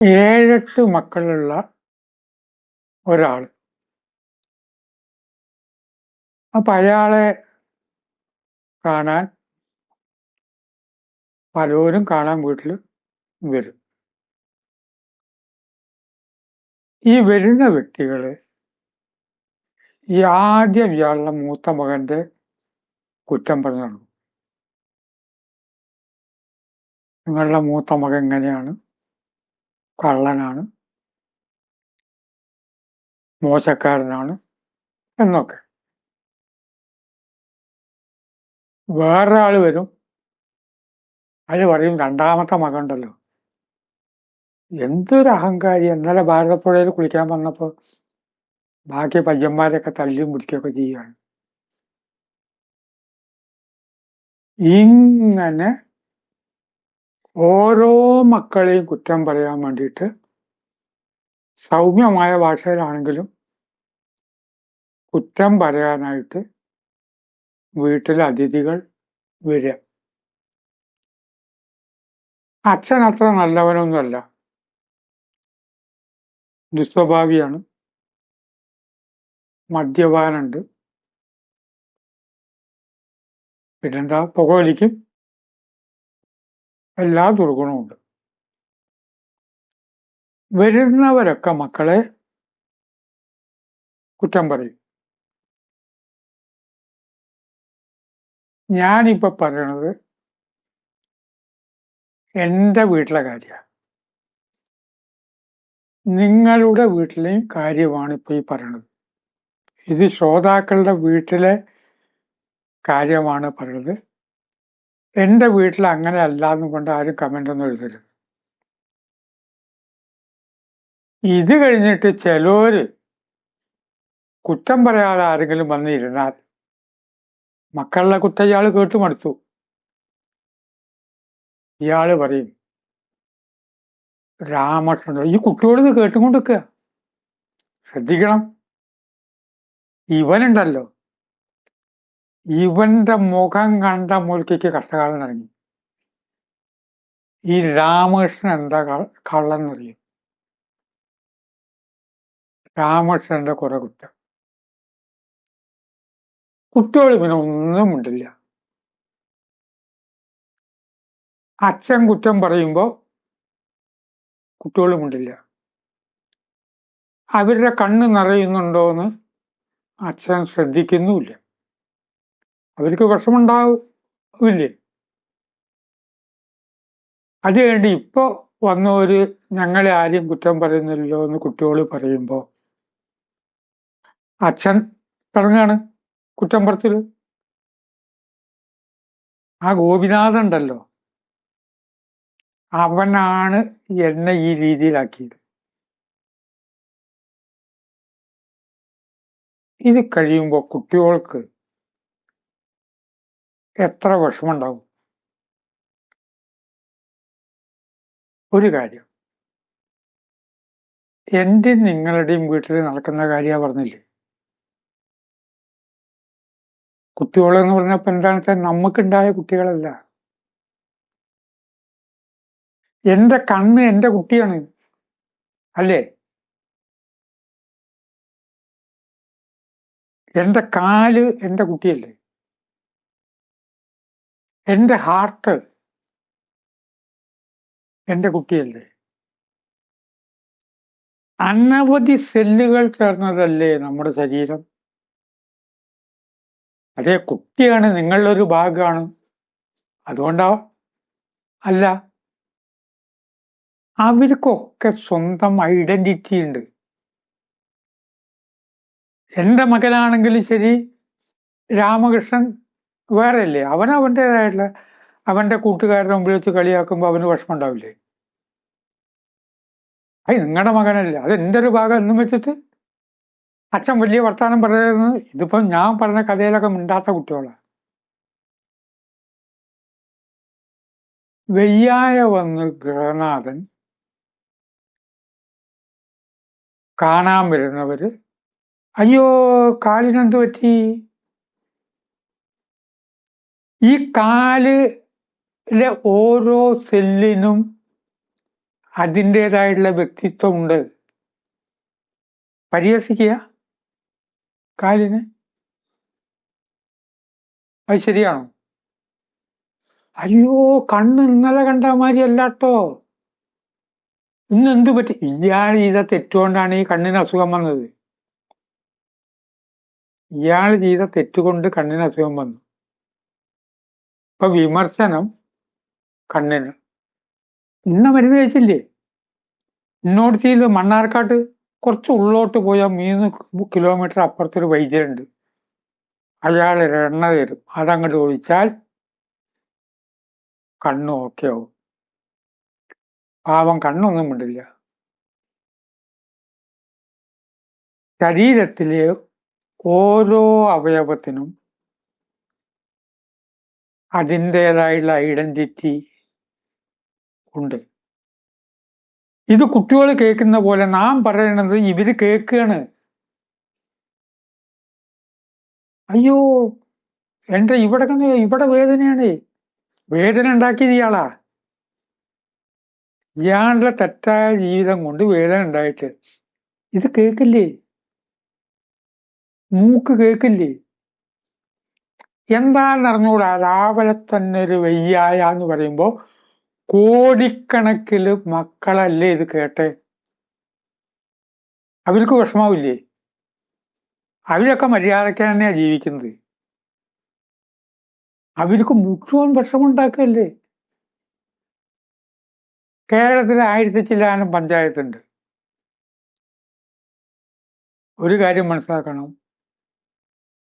7-8 മക്കളുള്ള ഒരാൾ. അപ്പൊ അയാളെ കാണാൻ പലരും കാണാൻ വീട്ടിൽ വരും. ഈ വരുന്ന വ്യക്തികള് ഈ ആദ്യം ഇയാളുടെ മൂത്ത മകന്റെ കുറ്റം പറഞ്ഞു തുടങ്ങും. നിങ്ങളുടെ മൂത്ത മകൻ എങ്ങനെയാണ്, കള്ളനാണ്, മോശക്കാരനാണ് എന്നൊക്കെ. വേറൊരാള് വരും, അത് പറയും രണ്ടാമത്തെ മകൻ ഉണ്ടല്ലോ, എന്തൊരു അഹങ്കാരി, ഇന്നലെ ഭാരതപ്പുഴയിൽ കുളിക്കാൻ വന്നപ്പോ ബാക്കി പയ്യന്മാരെയൊക്കെ തല്ലിയും പിടിക്കുകയൊക്കെ ചെയ്യുകയാണ്. ഇങ്ങനെ ഓരോ മക്കളെയും കുറ്റം പറയാൻ വേണ്ടിയിട്ട് സൗമ്യമായ ഭാഷയിലാണെങ്കിലും കുറ്റം പറയാനായിട്ട് വീട്ടിലെ അതിഥികൾ വരിക. അച്ഛൻ അത്ര നല്ലവനൊന്നുമല്ല, ദുസ്വഭാവിയാണ്, മദ്യപാനുണ്ട്, പിന്നെന്താ പുകവലിക്കും, എല്ലാ ദുർഗുണമുണ്ട്. വരുന്നവരൊക്കെ മക്കളെ കുറ്റം പറയും. ഞാനിപ്പോ പറയണത് എൻ്റെ വീട്ടിലെ കാര്യമാണ്. നിങ്ങളുടെ വീട്ടിലെയും കാര്യമാണ് ഇപ്പൊ ഈ പറയണത്. ഇത് ശ്രോതാക്കളുടെ വീട്ടിലെ കാര്യമാണ് പറയുന്നത്. എൻ്റെ വീട്ടിൽ അങ്ങനെ അല്ലാന്ന് കൊണ്ട് ആരും കമന്റ് ഒന്നും എഴുതരുത്. ഇത് കഴിഞ്ഞിട്ട് ചിലര് കുറ്റം പറയാതെ ആരെങ്കിലും വന്നിരുന്നാൽ മക്കളുടെ കുറ്റം ഇയാള് കേട്ടുമടുത്തു. ഇയാള് പറയും, രാമകൃഷ്ണൻ, ഈ കുട്ടിയോട് കേട്ടുകൊണ്ടിരിക്കുക, ശ്രദ്ധിക്കണം, ഇവനുണ്ടല്ലോ, ഇവന്റെ മുഖം കണ്ട മൂൽക്കിക്ക് കഷ്ടകാലം ഇറങ്ങി. ഈ രാമകൃഷ്ണൻ എന്താ കള്ളെന്നറിയും. രാമകൃഷ്ണന്റെ കുറെ കുറ്റം. കുട്ടികൾ പിന്നെ ഒന്നും മിണ്ടില്ല. അച്ഛൻ കുറ്റം പറയുമ്പോ കുട്ടികൾ മിണ്ടില്ല. അവരുടെ കണ്ണ് നിറയുന്നുണ്ടോന്ന് അച്ഛൻ ശ്രദ്ധിക്കുന്നുമില്ല. അവർക്ക് വിഷമുണ്ടാവില്ലേ? അത് കഴിഞ്ഞ് ഇപ്പൊ വന്നവര് ഞങ്ങളെ ആരും കുറ്റം പറയുന്നില്ലല്ലോ എന്ന് കുട്ടികൾ പറയുമ്പോ അച്ഛൻ തുടങ്ങാണ് കുറ്റം പറച്ചില്. ആ ഗോപിനാഥൻ ഉണ്ടല്ലോ, അവനാണ് എന്നെ ഈ രീതിയിലാക്കിയത്. ഇത് കഴിയുമ്പോ കുട്ടികൾക്ക് എത്ര വിഷമുണ്ടാവും. ഒരു കാര്യം, എന്റെയും നിങ്ങളുടെയും വീട്ടിൽ നടക്കുന്ന കാര്യമാണ് പറഞ്ഞില്ലേ. കുട്ടികളെന്ന് പറഞ്ഞപ്പോ എന്താണെന്ന് വെച്ചാൽ നമുക്കുണ്ടായ കുട്ടികളല്ല. എന്റെ കണ്ണ് എന്റെ കുട്ടിയാണ്, അല്ലേ? എന്റെ കാല് എന്റെ കുട്ടിയല്ലേ? എന്റെ ഹാർട്ട് എന്റെ കുട്ടിയല്ലേ? അനവധി സെല്ലുകൾ ചേർന്നതല്ലേ നമ്മുടെ ശരീരം. അതേ, കുട്ടിയാണ് നിങ്ങളുടെ ഒരു ഭാഗമാണ്, അതുകൊണ്ടാ അല്ല. അവർക്കൊക്കെ സ്വന്തം ഐഡന്റിറ്റി ഉണ്ട്. എന്റെ മകനാണെങ്കിലും ശരി, രാമകൃഷ്ണൻ വേറെ അല്ലേ, അവൻ്റെതായിട്ടുള്ള അവന്റെ കൂട്ടുകാരുടെ മുമ്പിൽ വെച്ച് കളിയാക്കുമ്പോൾ അവന് വിഷമം ഉണ്ടാവില്ലേ? നിങ്ങളുടെ മകനല്ലേ, അത് എൻ്റെ ഒരു ഭാഗം എന്നും വെച്ചിട്ട് അച്ഛൻ വലിയ വർത്താനം പറയുന്നത്. ഇതിപ്പം ഞാൻ പറഞ്ഞ കഥയിലൊക്കെ മിണ്ടാത്ത കുട്ടികളാണ്. വെയ്യായ വന്ന് ഗൃഹനാഥൻ കാണാൻ വരുന്നവര്, അയ്യോ കാലിനെന്ത് പറ്റി? ഈ കാലിലെ ഓരോ സെല്ലിനും അതിൻ്റെതായിട്ടുള്ള വ്യക്തിത്വമുണ്ട്. പരിഹസിക്കുക കാലിന്, അത് ശരിയാണോ? അയ്യോ, കണ്ണ് ഇന്നലെ കണ്ട മാതിരി അല്ലാട്ടോ, ഇന്ന് എന്ത് പറ്റി? ഇയാൾ ചെയ്ത തെറ്റുകൊണ്ടാണ് ഈ കണ്ണിന് അസുഖം വന്നത്. ഇയാൾ ചെയ്ത തെറ്റുകൊണ്ട് കണ്ണിന് അസുഖം വന്നു. ഇപ്പൊ വിമർശനം കണ്ണിന്. ഇന്ന മരുന്ന് കഴിച്ചില്ലേ? ഇന്നോടത്തിയിൽ മണ്ണാർക്കാട്ട് കുറച്ച് ഉള്ളോട്ട് പോയാൽ 3 കിലോമീറ്റർ അപ്പുറത്തൊരു വൈദ്യരുണ്ട്. അയാൾ എണ്ണ തരും, അതങ്ങോട്ട് ഒഴിച്ചാൽ കണ്ണ് ഓക്കെ ആവും. പാവം കണ്ണൊന്നും മിണ്ടില്ല. ശരീരത്തിലെ ഓരോ അവയവത്തിനും അതിൻ്റെതായുള്ള ഐഡന്റിറ്റി ഉണ്ട്. ഇത് കുട്ടികൾ കേൾക്കുന്ന പോലെ നാം പറയണത് ഇവര് കേൾക്കുകയാണ്. അയ്യോ, എന്റെ ഇവിടെ വേദനയാണ്. വേദന ഉണ്ടാക്കിയത് ഇയാളാ. ഇയാളുടെ തെറ്റായ ജീവിതം കൊണ്ട് വേദന ഉണ്ടായിട്ട് ഇത് കേൾക്കില്ലേ? മൂക്ക് കേൾക്കില്ലേ? എന്താന്ന് അറിഞ്ഞൂടാ. രാവിലെ തന്നെ ഒരു വയ്യായ എന്ന് പറയുമ്പോ കോടിക്കണക്കില് മക്കളല്ലേ ഇത് കേട്ടെ. അവർക്ക് വിഷമാവില്ലേ? അവരൊക്കെ മര്യാദക്ക് തന്നെയാ ജീവിക്കുന്നത്. അവർക്ക് മുഴുവൻ വിഷമുണ്ടാക്കല്ലേ. കേരളത്തിൽ 1000 ചില്ലാനം പഞ്ചായത്തുണ്ട്. ഒരു കാര്യം മനസ്സിലാക്കണം,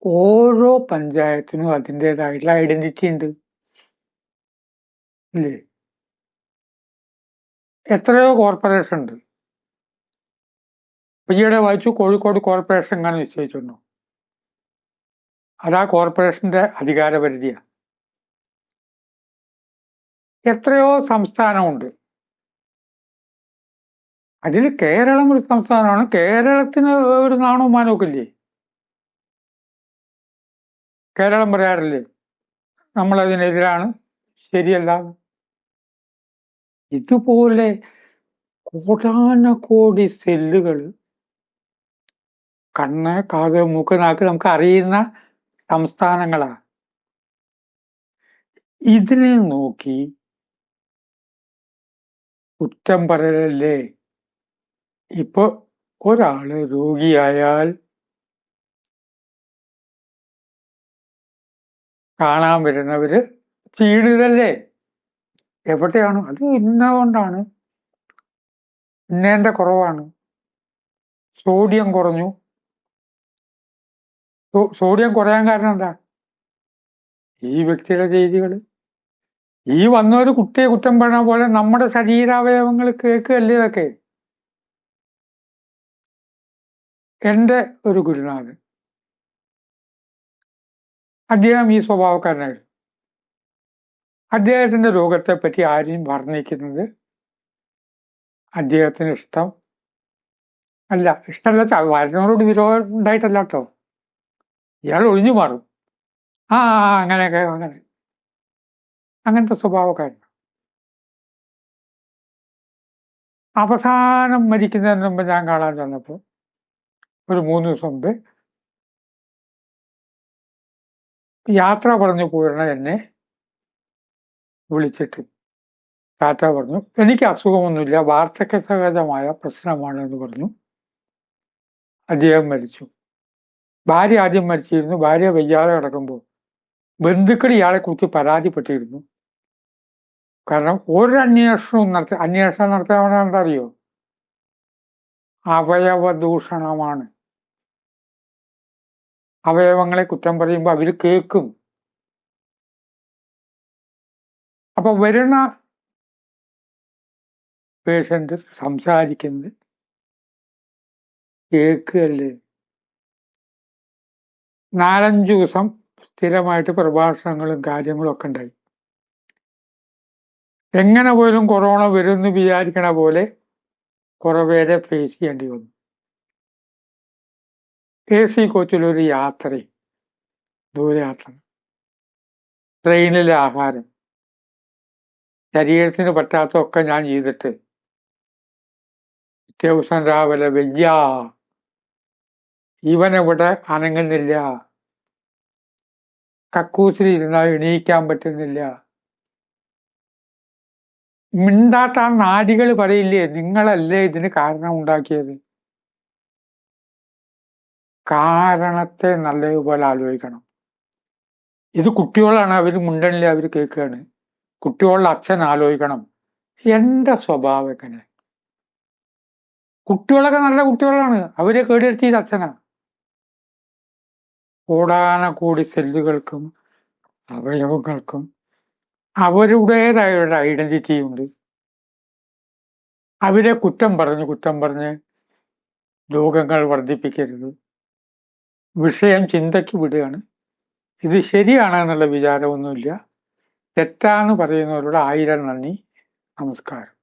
ഓരോ പഞ്ചായത്തിനും അതിൻ്റെതായിട്ടുള്ള ഐഡന്റിറ്റി ഉണ്ട് ഇല്ലേ? എത്രയോ കോർപ്പറേഷൻ ഉണ്ട്. ഈയിടെ വായിച്ചു കോഴിക്കോട് കോർപ്പറേഷൻ എങ്ങനെ നിശ്ചയിച്ചിട്ടുണ്ടോ? അതാ കോർപ്പറേഷന്റെ അധികാരപരിധിയാണ്. എത്രയോ സംസ്ഥാനമുണ്ട്. അതിൽ കേരളം ഒരു സംസ്ഥാനമാണ്. കേരളത്തിന് ഒരു നാണവും മാനവും ഇല്ലേ? കേരളം പറയാറില്ലേ നമ്മളതിനെതിരാണ്, ശരിയല്ല. ഇതുപോലെ കോടാനകോടി സെല്ലുകൾ, കണ്ണ്, കാത്, മൂക്ക്, നാക്ക് നമുക്ക് അറിയുന്ന സംസ്ഥാനങ്ങളാ. ഇതിനെ നോക്കി കുറ്റം പറയലല്ലേ. ഇപ്പൊ ഒരാള് രോഗിയായാൽ കാണാൻ വരുന്നവര് ക്ഷീണിതല്ലേ. എവിടെയാണ്? അത് ഇന്നകൊണ്ടാണ്, ഇന്നേന്റെ കുറവാണ്, സോഡിയം കുറഞ്ഞു. സോഡിയം കുറയാൻ കാരണം എന്താ? ഈ വ്യക്തിയുടെ ചെയ്തികൾ. ഈ വന്നൊരു കുട്ടിയെ കുറ്റം പറഞ്ഞ പോലെ നമ്മുടെ ശരീരാവയവങ്ങൾ കേൾക്കുകയല്ലേ ഇതൊക്കെ. എൻ്റെ ഒരു ഗുരുനാഥൻ, അദ്ദേഹം ഈ സ്വഭാവക്കാരനായിരുന്നു. അദ്ദേഹത്തിന്റെ രോഗത്തെ പറ്റി ആരെയും വർണ്ണിക്കുന്നത് അദ്ദേഹത്തിന് ഇഷ്ടമല്ല. വരുന്നവരോട് വിരോധം ഉണ്ടായിട്ടല്ല കേട്ടോ. ഇയാൾ ഒഴിഞ്ഞു മാറും. അങ്ങനെയൊക്കെ അങ്ങനത്തെ സ്വഭാവക്കാരൻ. അവസാനം മരിക്കുന്നതിന് മുമ്പ് ഞാൻ കാണാൻ ചെന്നപ്പോൾ ഒരു 3 ദിവസം മുമ്പ് യാത്ര പറഞ്ഞു പോയിരുന്ന എന്നെ വിളിച്ചിട്ട് ടാറ്റ പറഞ്ഞു. എനിക്ക് അസുഖമൊന്നുമില്ല, വാർദ്ധക്യ സഹജമായ പ്രശ്നമാണ് എന്ന് പറഞ്ഞു. അദ്ദേഹം മരിച്ചു. ഭാര്യ ആദ്യം മരിച്ചിരുന്നു. ഭാര്യ വയ്യാതെ കിടക്കുമ്പോൾ ബന്ധുക്കൾ ഇയാളെ കുറിച്ച് പരാതിപ്പെട്ടിരുന്നു. കാരണം ഒരു അന്വേഷണം നടത്താൻ എന്താ അറിയോ? അവയവദൂഷണമാണ്. അവയവങ്ങളെ കുറ്റം പറയുമ്പോൾ അവര് കേൾക്കും. അപ്പൊ വരുന്ന പേഷ്യന്റ് സംസാരിക്കുന്നത് കേൾക്കുകയല്ലേ. 4-5 ദിവസം സ്ഥിരമായിട്ട് പ്രഭാഷണങ്ങളും കാര്യങ്ങളും ഒക്കെ ഉണ്ടായി. എങ്ങനെ പോലും കൊറോണ വരുമെന്ന് വിചാരിക്കണ പോലെ കുറെ പേരെ ഫേസ് ചെയ്യേണ്ടി വന്നു. AC കോച്ചിലൊരു യാത്രയും, ദൂരയാത്ര, ട്രെയിനിലെ ആഹാരം, ശരീരത്തിന് പറ്റാത്തതൊക്കെ ഞാൻ ചെയ്തിട്ട് പിറ്റേ ദിവസം രാവിലെ വയ്യ, ഇവനെവിടെ അനങ്ങുന്നില്ല, കക്കൂസിലിരുന്നാൽ എണീക്കാൻ പറ്റുന്നില്ല. മിണ്ടാത്ത ആ നാഡികൾ പറയില്ലേ, നിങ്ങളല്ലേ ഇതിന് കാരണം ഉണ്ടാക്കിയത്. കാരണത്തെ നല്ലതുപോലെ ആലോചിക്കണം. ഇത് കുട്ടികളാണ്, അവർ മുണ്ടണില്ല, അവർ കേൾക്കുകയാണ്. കുട്ടികളുടെ അച്ഛൻ ആലോചിക്കണം, എന്റെ സ്വഭാവം എങ്ങനെ. കുട്ടികളൊക്കെ നല്ല കുട്ടികളാണ്, അവരെ കേടുവരുത്തിയത് അച്ഛനാ. കോടാനകോടി സെല്ലുകൾക്കും അവയവങ്ങൾക്കും അവരുടേതായ ഒരു ഐഡന്റിറ്റി ഉണ്ട്. അവരെ കുറ്റം പറഞ്ഞ് രോഗങ്ങൾ വർദ്ധിപ്പിക്കരുത്. വിഷയം ചിന്തയ്ക്ക് വിടുകയാണ്. ഇത് ശരിയാണെന്നുള്ള വിചാരമൊന്നുമില്ല. തെറ്റാന്ന് പറയുന്നവരോട് 1000 നന്ദി. നമസ്കാരം.